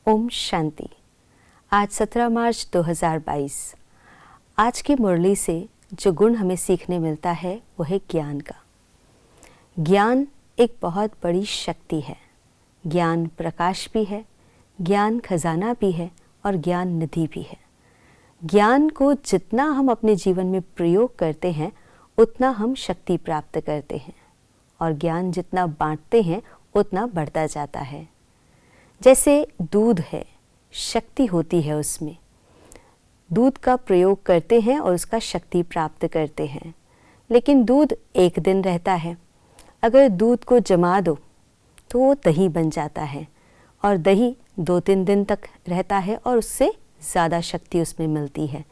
ओम शांति। आज 17 मार्च 2022। आज की मुरली से जो गुण हमें सीखने मिलता है वो है ज्ञान का। ज्ञान एक बहुत बड़ी शक्ति है। ज्ञान प्रकाश भी है, ज्ञान खजाना भी है और ज्ञान निधि भी है। ज्ञान को जितना हम अपने जीवन में प्रयोग करते हैं उतना हम शक्ति प्राप्त करते हैं और ज्ञान जितना बांटते हैं उतना बढ़ता जाता है। जैसे दूध है, शक्ति होती है उसमें। दूध का प्रयोग करते हैं और उसका शक्ति प्राप्त करते हैं, लेकिन दूध एक दिन रहता है। अगर दूध को जमा दो तो वो दही बन जाता है और दही 2-3 दिन तक रहता है और उससे ज़्यादा शक्ति उसमें मिलती है।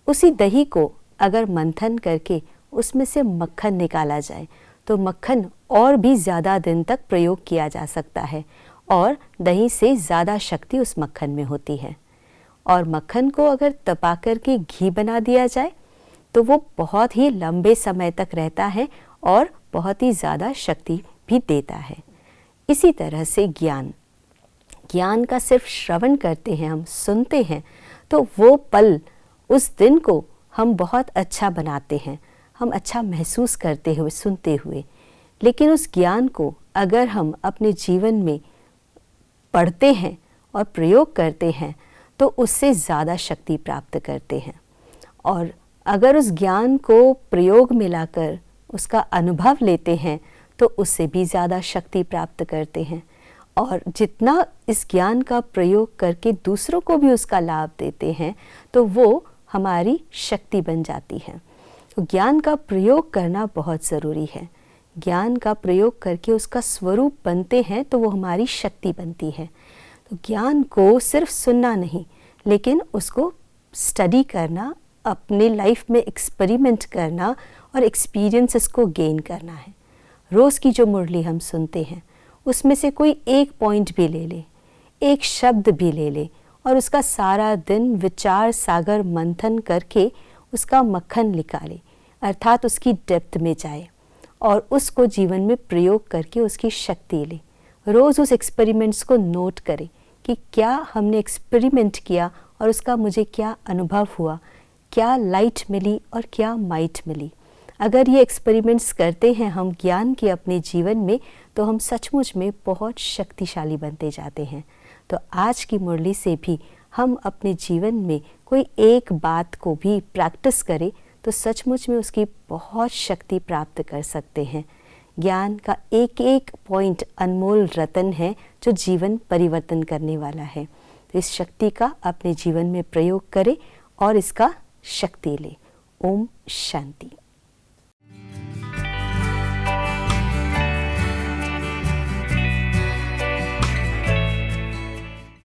उसी दही को अगर मंथन करके उसमें से मक्खन निकाला जाए तो मक्खन और भी ज़्यादा दिन तक प्रयोग किया जा सकता है और दही से ज़्यादा शक्ति उस मक्खन में होती है। और मक्खन को अगर तपा कर के घी बना दिया जाए तो वो बहुत ही लंबे समय तक रहता है और बहुत ही ज़्यादा शक्ति भी देता है। इसी तरह से ज्ञान का सिर्फ श्रवण करते हैं, हम सुनते हैं तो वो पल, उस दिन को हम बहुत अच्छा बनाते हैं, हम अच्छा महसूस करते हुए सुनते हुए। लेकिन उस ज्ञान को अगर हम अपने जीवन में पढ़ते हैं और प्रयोग करते हैं तो उससे ज़्यादा शक्ति प्राप्त करते हैं। और अगर उस ज्ञान को प्रयोग में लाकर उसका अनुभव लेते हैं तो उससे भी ज़्यादा शक्ति प्राप्त करते हैं। और जितना इस ज्ञान का प्रयोग करके दूसरों को भी उसका लाभ देते हैं तो वो हमारी शक्ति बन जाती है। तो ज्ञान का प्रयोग करना बहुत ज़रूरी है। ज्ञान का प्रयोग करके उसका स्वरूप बनते हैं तो वो हमारी शक्ति बनती है। तो ज्ञान को सिर्फ सुनना नहीं, लेकिन उसको स्टडी करना, अपने लाइफ में एक्सपेरिमेंट करना और एक्सपीरियंसेस को गेन करना है। रोज़ की जो मुरली हम सुनते हैं उसमें से कोई एक पॉइंट भी ले ले, एक शब्द भी ले ले और उसका सारा दिन विचार सागर मंथन करके उसका मक्खन निकाले, अर्थात उसकी डेप्थ में जाए और उसको जीवन में प्रयोग करके उसकी शक्ति ले। रोज़ उस एक्सपेरिमेंट्स को नोट करें कि क्या हमने एक्सपेरिमेंट किया और उसका मुझे क्या अनुभव हुआ, क्या लाइट मिली और क्या माइट मिली। अगर ये एक्सपेरिमेंट्स करते हैं हम ज्ञान के अपने जीवन में तो हम सचमुच में बहुत शक्तिशाली बनते जाते हैं। तो आज की मुरली से भी हम अपने जीवन में कोई एक बात को भी प्रैक्टिस करें तो सचमुच में उसकी बहुत शक्ति प्राप्त कर सकते हैं। ज्ञान का एक एक पॉइंट अनमोल रतन है जो जीवन परिवर्तन करने वाला है। तो इस शक्ति का अपने जीवन में प्रयोग करें और इसका शक्ति लें। ओम शांति।